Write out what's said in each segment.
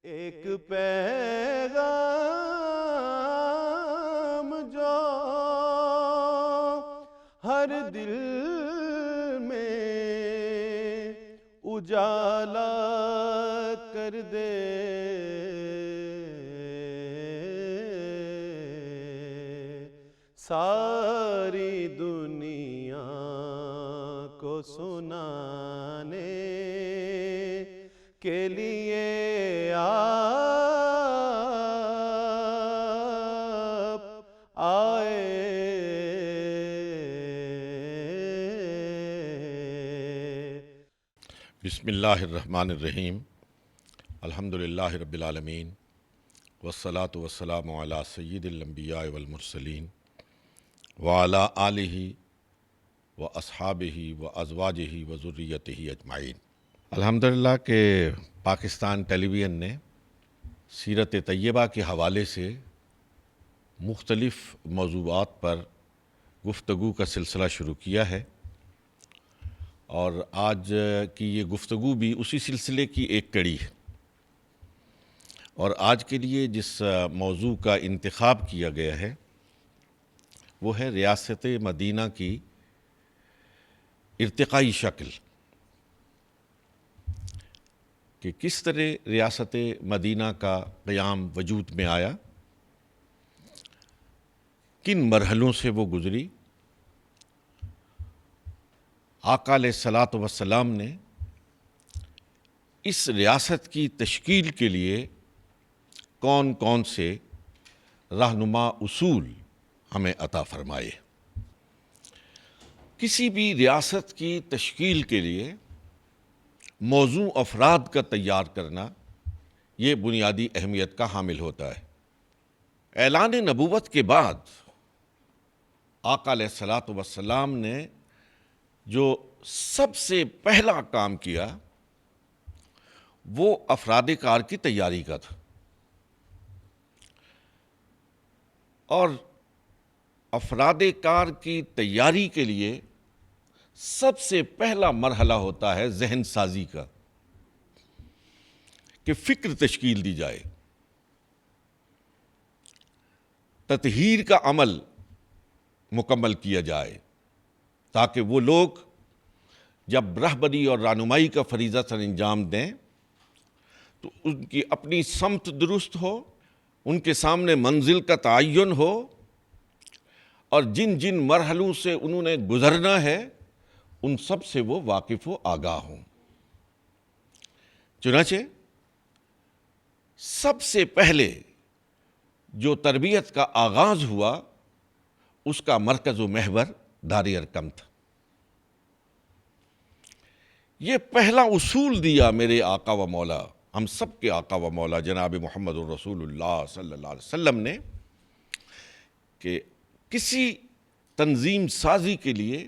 ایک پیغام جو ہر دل میں اجالا کر دے، ساری دنیا کو سنانے کے لیے آپ آئے۔ بسم اللہ الرحمن الرحیم، الحمدللہ رب العالمین، والصلاة والسلام علی سید الانبیاء والمرسلین وعلی آلہ واصحابہ وازواجہ وذریتہ اجمعین۔ الحمدللہ کہ پاکستان ٹیلی ویژن نے سیرت طیبہ کے حوالے سے مختلف موضوعات پر گفتگو کا سلسلہ شروع کیا ہے، اور آج کی یہ گفتگو بھی اسی سلسلے کی ایک کڑی ہے۔ اور آج کے لیے جس موضوع کا انتخاب کیا گیا ہے وہ ہے ریاست مدینہ کی ارتقائی شکل، کہ کس طرح ریاست مدینہ کا قیام وجود میں آیا، کن مرحلوں سے وہ گزری، آقا علیہ الصلاۃ والسلام نے اس ریاست کی تشکیل کے لیے کون کون سے رہنما اصول ہمیں عطا فرمائے۔ کسی بھی ریاست کی تشکیل کے لیے موزوں افراد کا تیار کرنا یہ بنیادی اہمیت کا حامل ہوتا ہے۔ اعلان نبوت کے بعد آقا علیہ الصلاۃ والسلام نے جو سب سے پہلا کام کیا وہ افراد کار کی تیاری کا تھا، اور افراد کار کی تیاری کے لیے سب سے پہلا مرحلہ ہوتا ہے ذہن سازی کا، کہ فکر تشکیل دی جائے، تطہیر کا عمل مکمل کیا جائے، تاکہ وہ لوگ جب رہبری اور رہنمائی کا فریضہ سر انجام دیں تو ان کی اپنی سمت درست ہو، ان کے سامنے منزل کا تعین ہو، اور جن جن مرحلوں سے انہوں نے گزرنا ہے ان سب سے وہ واقف و آگاہ ہوں۔ چنانچہ سب سے پہلے جو تربیت کا آغاز ہوا اس کا مرکز و محور دار ارقم تھا۔ یہ پہلا اصول دیا میرے آقا و مولا، ہم سب کے آقا و مولا جناب محمد الرسول اللہ صلی اللہ علیہ وسلم نے، کہ کسی تنظیم سازی کے لیے،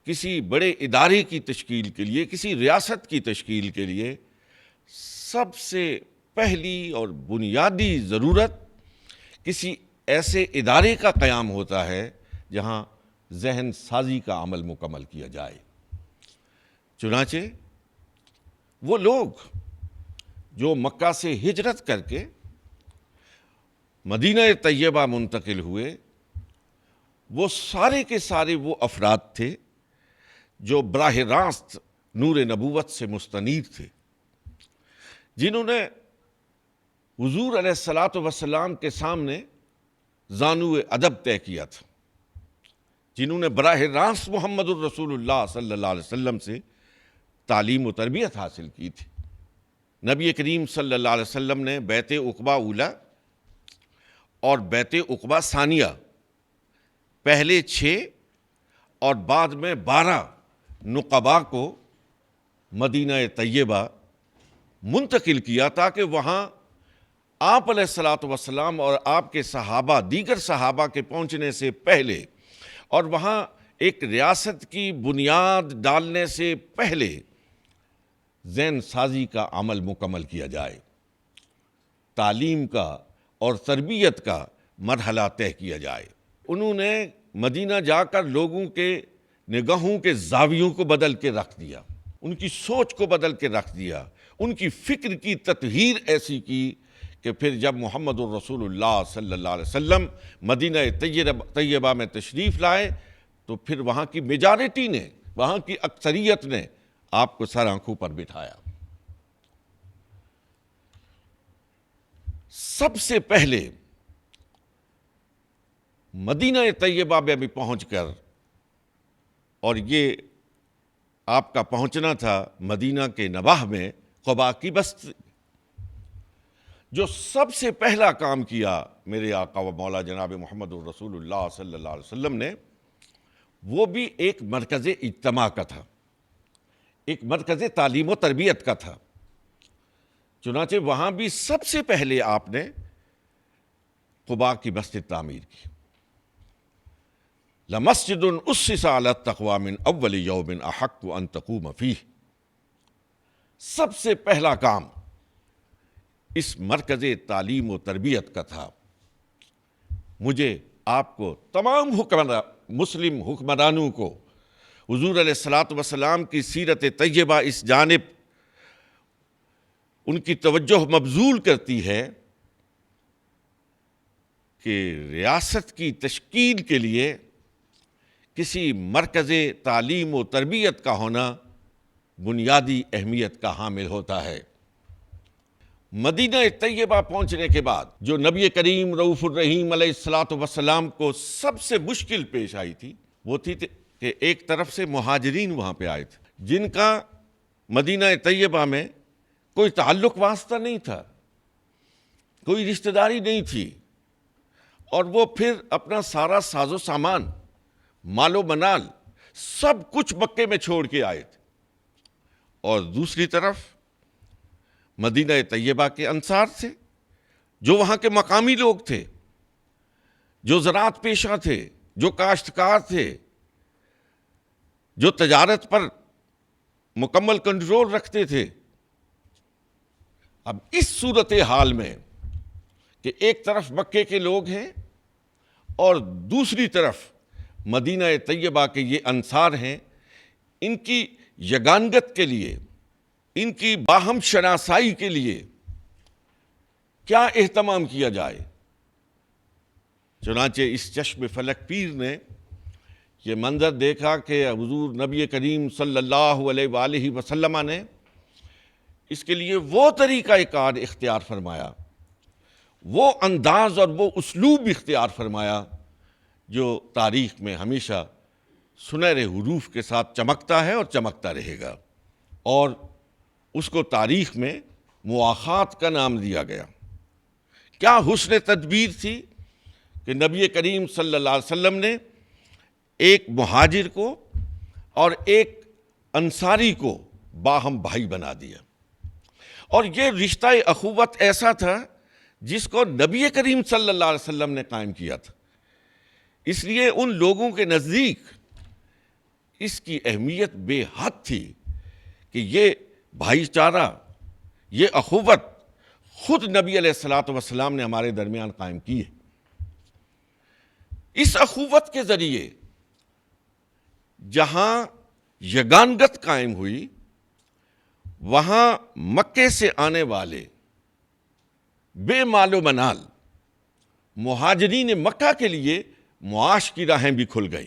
کسی بڑے ادارے کی تشکیل کے لیے، کسی ریاست کی تشکیل کے لیے سب سے پہلی اور بنیادی ضرورت کسی ایسے ادارے کا قیام ہوتا ہے جہاں ذہن سازی کا عمل مکمل کیا جائے۔ چنانچہ وہ لوگ جو مکہ سے ہجرت کر کے مدینہ طیبہ منتقل ہوئے، وہ سارے کے سارے وہ افراد تھے جو براہ راست نور نبوت سے مستنیر تھے، جنہوں نے حضور علیہ الصلاۃ والسلام کے سامنے زانو ادب طے کیا تھا، جنہوں نے براہ راست محمد الرسول اللہ صلی اللہ علیہ وسلم سے تعلیم و تربیت حاصل کی تھی۔ نبی کریم صلی اللہ علیہ وسلم نے بیعت عقبہ اولیٰ اور بیعت عقبہ ثانیہ، پہلے 6 اور بعد میں 12 نقباء کو مدینہ طیبہ منتقل کیا، تاکہ وہاں آپ علیہ الصلاۃ والسلام اور آپ کے صحابہ، دیگر صحابہ کے پہنچنے سے پہلے، اور وہاں ایک ریاست کی بنیاد ڈالنے سے پہلے ذہن سازی کا عمل مکمل کیا جائے، تعلیم کا اور تربیت کا مرحلہ طے کیا جائے۔ انہوں نے مدینہ جا کر لوگوں کے نگاہوں کے زاویوں کو بدل کے رکھ دیا، ان کی سوچ کو بدل کے رکھ دیا، ان کی فکر کی تطہیر ایسی کی کہ پھر جب محمد الرسول اللہ صلی اللہ علیہ وسلم مدینہ طیبہ میں تشریف لائے تو پھر وہاں کی میجارٹی نے، وہاں کی اکثریت نے آپ کو سر آنکھوں پر بٹھایا۔ سب سے پہلے مدینہ طیبہ میں بھی پہنچ کر، اور یہ آپ کا پہنچنا تھا مدینہ کے نواح میں قباء کی بستی، جو سب سے پہلا کام کیا میرے آقا و مولا جناب محمد الرسول اللہ صلی اللہ علیہ وسلم نے، وہ بھی ایک مرکز اجتماع کا تھا، ایک مرکز تعلیم و تربیت کا تھا۔ چنانچہ وہاں بھی سب سے پہلے آپ نے قباء کی بستی تعمیر کی۔ لَمَسْجِدٌ أُسِّسَ عَلَى التَّقْوَىٰ مِنْ أَوَّلِ يَوْمٍ أَحَقُّ أَن تَقُومَ فِيهِ، سب سے پہلا کام اس مرکز تعلیم و تربیت کا تھا۔ مجھے آپ کو تمام مسلم حکمرانوں کو حضور علیہ الصلوۃ والسلام کی سیرت طیبہ اس جانب ان کی توجہ مبذول کرتی ہے کہ ریاست کی تشکیل کے لیے کسی مرکز تعلیم و تربیت کا ہونا بنیادی اہمیت کا حامل ہوتا ہے۔ مدینہ طیبہ پہنچنے کے بعد جو نبی کریم رؤوف الرحیم علیہ الصلوۃ والسلام کو سب سے مشکل پیش آئی تھی، وہ تھی کہ ایک طرف سے مہاجرین وہاں پہ آئے تھے جن کا مدینہ طیبہ میں کوئی تعلق واسطہ نہیں تھا، کوئی رشتہ داری نہیں تھی، اور وہ پھر اپنا سارا ساز و سامان، مال و منال سب کچھ مکے میں چھوڑ کے آئے تھے۔ اور دوسری طرف مدینہ طیبہ کے انصار تھے، جو وہاں کے مقامی لوگ تھے، جو زراعت پیشہ تھے، جو کاشتکار تھے، جو تجارت پر مکمل کنٹرول رکھتے تھے۔ اب اس صورتحال میں کہ ایک طرف مکے کے لوگ ہیں اور دوسری طرف مدینہ طیبہ کے یہ انصار ہیں، ان کی یگانگت کے لیے، ان کی باہم شناسائی کے لیے کیا اہتمام کیا جائے؟ چنانچہ اس چشم فلک پیر نے یہ منظر دیکھا کہ حضور نبی کریم صلی اللہ علیہ وآلہ وسلم نے اس کے لیے وہ طریقہ کار اختیار فرمایا، وہ انداز اور وہ اسلوب اختیار فرمایا جو تاریخ میں ہمیشہ سنہرے حروف کے ساتھ چمکتا ہے اور چمکتا رہے گا، اور اس کو تاریخ میں مواخات کا نام دیا گیا۔ کیا حسن تدبیر تھی کہ نبی کریم صلی اللہ علیہ وسلم نے ایک مہاجر کو اور ایک انصاری کو باہم بھائی بنا دیا، اور یہ رشتہ اخوت ایسا تھا جس کو نبی کریم صلی اللہ علیہ وسلم نے قائم کیا تھا۔ اس لیے ان لوگوں کے نزدیک اس کی اہمیت بے حد تھی کہ یہ بھائی چارہ، یہ اخوت خود نبی علیہ الصلوۃ والسلام نے ہمارے درمیان قائم کی ہے۔ اس اخوت کے ذریعے جہاں یگانگت قائم ہوئی، وہاں مکے سے آنے والے بے مال و منال مہاجرین مکہ کے لیے معاش کی راہیں بھی کھل گئی۔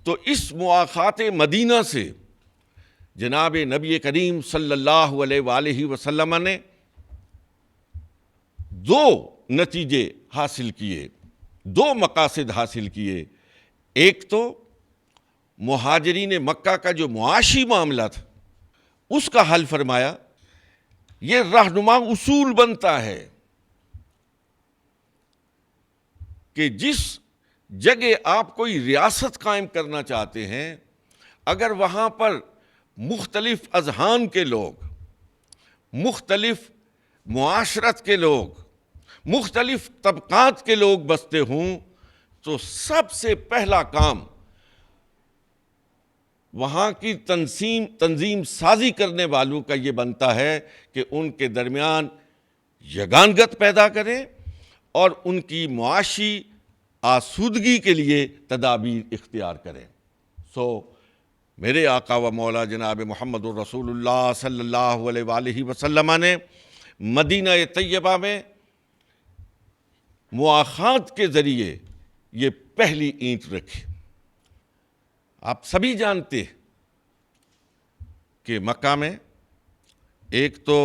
تو اس مواخات مدینہ سے جناب نبی کریم صلی اللہ علیہ وآلہ وسلم نے دو نتیجے حاصل کیے، دو مقاصد حاصل کیے۔ ایک تو مہاجرین مکہ کا جو معاشی معاملہ تھا اس کا حل فرمایا۔ یہ رہنما اصول بنتا ہے کہ جس جگہ آپ کوئی ریاست قائم کرنا چاہتے ہیں، اگر وہاں پر مختلف اذہان کے لوگ، مختلف معاشرت کے لوگ، مختلف طبقات کے لوگ بستے ہوں، تو سب سے پہلا کام وہاں کی تنظیم سازی کرنے والوں کا یہ بنتا ہے کہ ان کے درمیان یگانگت پیدا کریں اور ان کی معاشی آسودگی کے لیے تدابیر اختیار کریں۔ میرے آقا و مولا جناب محمد الرسول اللہ صلی اللہ علیہ وآلہ وسلم نے مدینہ طیبہ میں مواخات کے ذریعے یہ پہلی اینٹ رکھی۔ آپ سبھی جانتے ہیں کہ مکہ میں ایک تو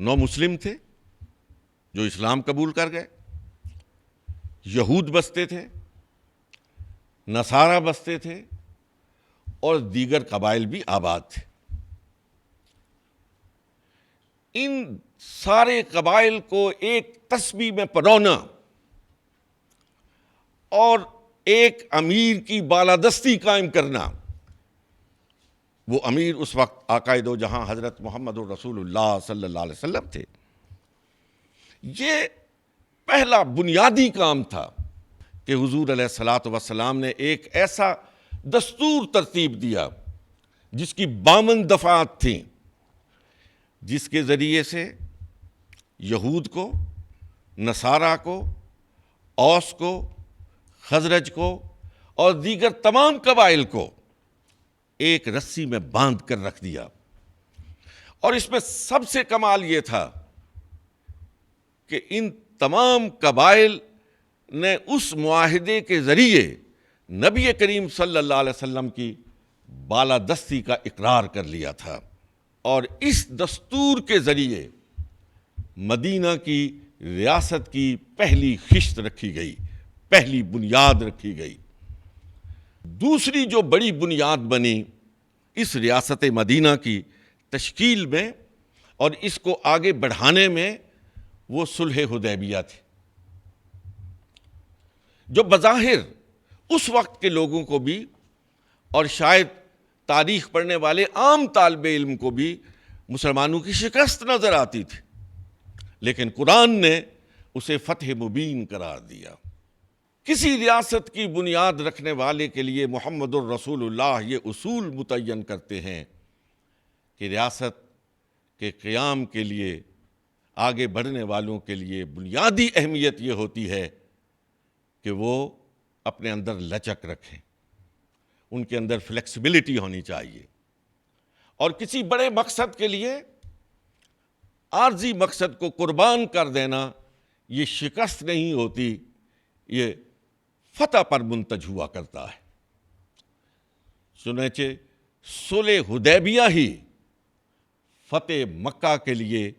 نو مسلم تھے جو اسلام قبول کر گئے، یہود بستے تھے، نصارہ بستے تھے، اور دیگر قبائل بھی آباد تھے۔ ان سارے قبائل کو ایک تسبیح میں پرونا اور ایک امیر کی بالادستی قائم کرنا، وہ امیر اس وقت آقائے دو جہاں حضرت محمد الرسول اللہ صلی اللہ علیہ وسلم تھے، یہ پہلا بنیادی کام تھا کہ حضور علیہ الصلوۃ والسلام نے ایک ایسا دستور ترتیب دیا جس کی 52 دفعات تھیں، جس کے ذریعے سے یہود کو، نصارہ کو، اوس کو، خزرج کو اور دیگر تمام قبائل کو ایک رسی میں باندھ کر رکھ دیا۔ اور اس میں سب سے کمال یہ تھا کہ ان تمام قبائل نے اس معاہدے کے ذریعے نبی کریم صلی اللہ علیہ وسلم کی بالادستی کا اقرار کر لیا تھا، اور اس دستور کے ذریعے مدینہ کی ریاست کی پہلی خشت رکھی گئی، پہلی بنیاد رکھی گئی۔ دوسری جو بڑی بنیاد بنی اس ریاست مدینہ کی تشکیل میں اور اس کو آگے بڑھانے میں، وہ صلح حدیبیہ تھی، جو بظاہر اس وقت کے لوگوں کو بھی اور شاید تاریخ پڑھنے والے عام طالب علم کو بھی مسلمانوں کی شکست نظر آتی تھی، لیکن قرآن نے اسے فتح مبین قرار دیا۔ کسی ریاست کی بنیاد رکھنے والے کے لیے محمد الرسول اللہ یہ اصول متعین کرتے ہیں کہ ریاست کے قیام کے لیے، آگے بڑھنے والوں کے لیے بنیادی اہمیت یہ ہوتی ہے کہ وہ اپنے اندر لچک رکھیں، ان کے اندر فلیکسیبلٹی ہونی چاہیے، اور کسی بڑے مقصد کے لیے عارضی مقصد کو قربان کر دینا یہ شکست نہیں ہوتی، یہ فتح پر منتج ہوا کرتا ہے۔ چنانچہ صلح حدیبیہ ہی فتح مکہ کے لیے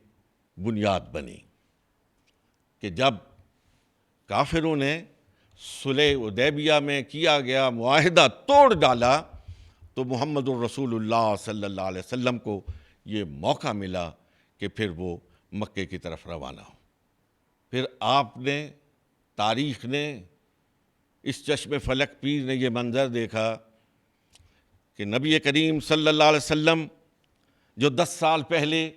بنیاد بنی کہ جب کافروں نے صلح حدیبیہ میں کیا گیا معاہدہ توڑ ڈالا تو محمد الرسول اللہ صلی اللہ علیہ وسلم کو یہ موقع ملا کہ پھر وہ مکے کی طرف روانہ ہو۔ پھر آپ نے، تاریخ نے، اس چشم فلک پیر نے یہ منظر دیکھا کہ نبی کریم صلی اللہ علیہ وسلم جو 10 سال پہلے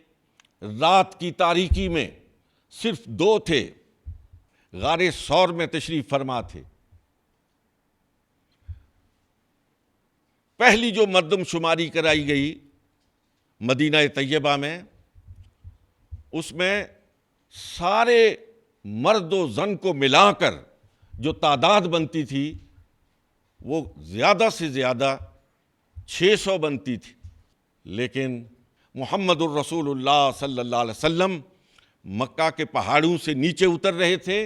رات کی تاریکی میں صرف 2 تھے، غار ثور میں تشریف فرما تھے۔ پہلی جو مردم شماری کرائی گئی مدینہ طیبہ میں، اس میں سارے مرد و زن کو ملا کر جو تعداد بنتی تھی وہ زیادہ سے زیادہ 600 بنتی تھی، لیکن محمد الرسول اللہ صلی اللہ علیہ وسلم مکہ کے پہاڑوں سے نیچے اتر رہے تھے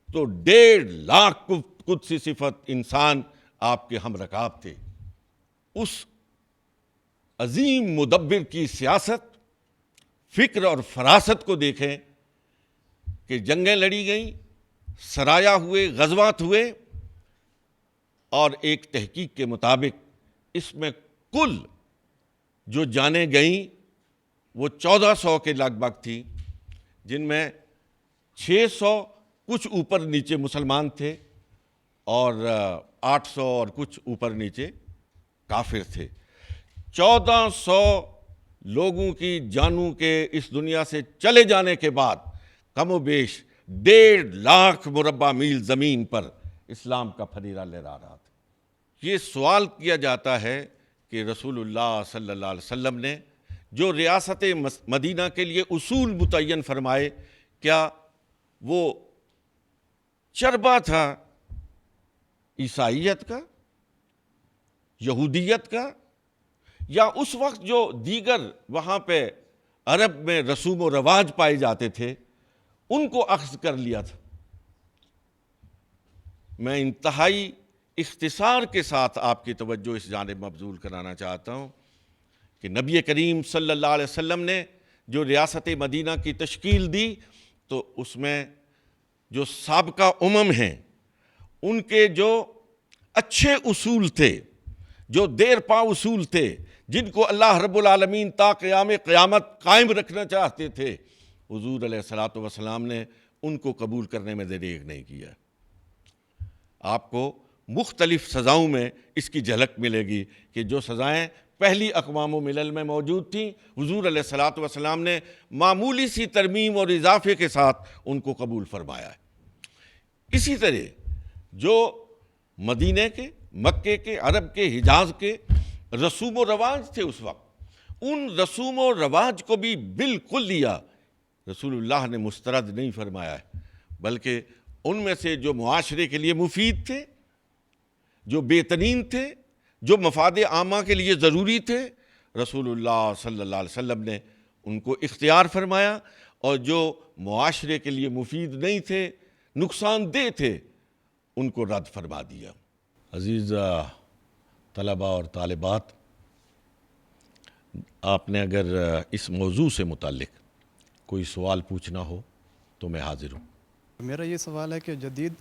تو 1.5 لاکھ قدسی صفت انسان آپ کے ہم رکاب تھے۔ اس عظیم مدبر کی سیاست، فکر اور فراست کو دیکھیں کہ جنگیں لڑی گئیں، سرایا ہوئے، غزوات ہوئے، اور ایک تحقیق کے مطابق اس میں کل جو جانیں گئیں وہ 1400 کے لگ بھگ تھی، جن میں 600 کچھ اوپر نیچے مسلمان تھے اور 800 اور کچھ اوپر نیچے کافر تھے۔ 1400 لوگوں کی جانوں کے اس دنیا سے چلے جانے کے بعد کم و بیش 1.5 لاکھ مربع میل زمین پر اسلام کا پھریرا لہرا رہا تھا۔ یہ سوال کیا جاتا ہے کہ رسول اللہ صلی اللہ علیہ وسلم نے جو ریاست مدینہ کے لیے اصول متعین فرمائے، کیا وہ چربہ تھا عیسائیت کا یہودیت کا یا اس وقت جو دیگر وہاں پہ عرب میں رسوم و رواج پائے جاتے تھے ان کو اخذ کر لیا تھا۔ میں انتہائی اختصار کے ساتھ آپ کی توجہ اس جانب مبذول کرانا چاہتا ہوں کہ نبی کریم صلی اللہ علیہ وسلم نے جو ریاست مدینہ کی تشکیل دی تو اس میں جو سابقہ امم ہیں ان کے جو اچھے اصول تھے، جو دیر پا اصول تھے، جن کو اللہ رب العالمین تا قیام قیامت قائم رکھنا چاہتے تھے، حضور علیہ الصلوۃ والسلام نے ان کو قبول کرنے میں دریغ نہیں کیا۔ آپ کو مختلف سزاؤں میں اس کی جھلک ملے گی کہ جو سزائیں پہلی اقوام و ملل میں موجود تھیں، حضور علیہ الصلوۃ والسلام نے معمولی سی ترمیم اور اضافے کے ساتھ ان کو قبول فرمایا ہے۔ اسی طرح جو مدینے کے، مکے کے، عرب کے، حجاز کے رسوم و رواج تھے اس وقت، ان رسوم و رواج کو بھی بالکل لیا رسول اللہ نے مسترد نہیں فرمایا ہے، بلکہ ان میں سے جو معاشرے کے لیے مفید تھے، جو بہترین تھے، جو مفاد عامہ کے لیے ضروری تھے، رسول اللہ صلی اللہ علیہ وسلم نے ان کو اختیار فرمایا، اور جو معاشرے کے لیے مفید نہیں تھے، نقصان دہ تھے، ان کو رد فرما دیا۔ عزیز طلباء اور طالبات، آپ نے اگر اس موضوع سے متعلق کوئی سوال پوچھنا ہو تو میں حاضر ہوں۔ میرا یہ سوال ہے کہ جدید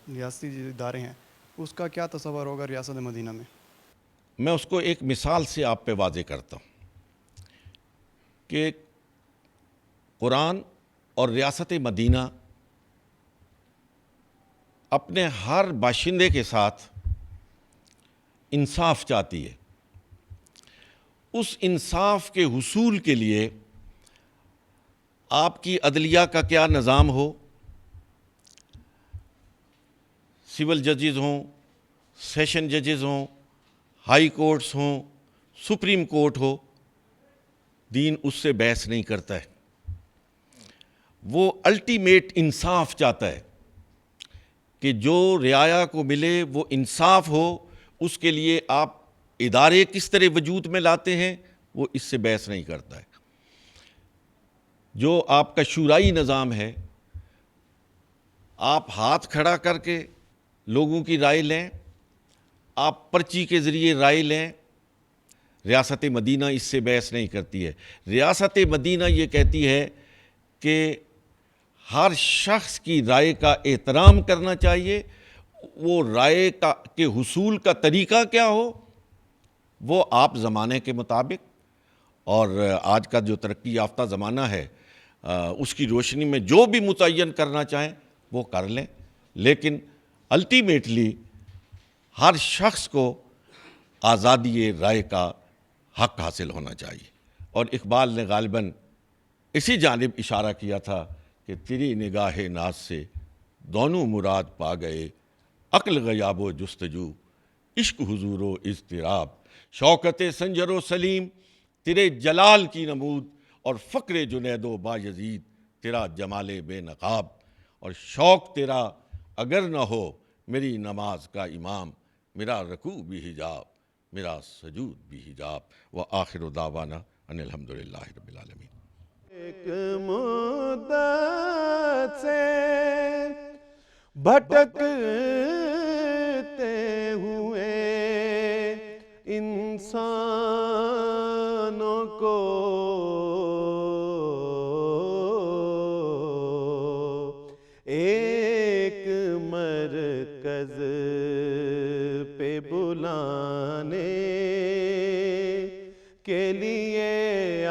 ریاستی ادارے ہیں، اس کا کیا تصور ہوگا ریاست مدینہ میں؟ میں اس کو ایک مثال سے آپ پہ واضح کرتا ہوں کہ قرآن اور ریاست مدینہ اپنے ہر باشندے کے ساتھ انصاف چاہتی ہے۔ اس انصاف کے حصول کے لیے آپ کی عدلیہ کا کیا نظام ہو، سول ججز ہوں، سیشن ججز ہوں، ہائی کورٹس ہوں، سپریم کورٹ ہو، دین اس سے بحث نہیں کرتا ہے۔ وہ الٹیمیٹ انصاف چاہتا ہے کہ جو رعایا کو ملے وہ انصاف ہو۔ اس کے لیے آپ ادارے کس طرح وجود میں لاتے ہیں وہ اس سے بحث نہیں کرتا ہے۔ جو آپ کا شورائی نظام ہے، آپ ہاتھ کھڑا کر کے لوگوں کی رائے لیں، آپ پرچی کے ذریعے رائے لیں، ریاست مدینہ اس سے بحث نہیں کرتی ہے۔ ریاست مدینہ یہ کہتی ہے کہ ہر شخص کی رائے کا احترام کرنا چاہیے، وہ رائے کے حصول کا طریقہ کیا ہو وہ آپ زمانے کے مطابق اور آج کا جو ترقی یافتہ زمانہ ہے اس کی روشنی میں جو بھی متعین کرنا چاہیں وہ کر لیں، لیکن الٹیمیٹلی ہر شخص کو آزادی رائے کا حق حاصل ہونا چاہیے۔ اور اقبال نے غالباً اسی جانب اشارہ کیا تھا کہ تیری نگاہ ناز سے دونوں مراد پا گئے، عقل غیاب و جستجو، عشق حضور و اضطراب، شوکت سنجر و سلیم تیرے جلال کی نمود، اور فقر جنید و بایزید تیرا جمال بے نقاب، اور شوق تیرا اگر نہ ہو میری نماز کا امام، میرا رکوع بھی حجاب، میرا سجود بھی حجاب۔ وآخر دعوانا ان الحمدللہ رب العالمین۔ ایک مدت سے بھٹکتے ہوئے انسانوں کو ایک مرکز پہ بلانے کے لیے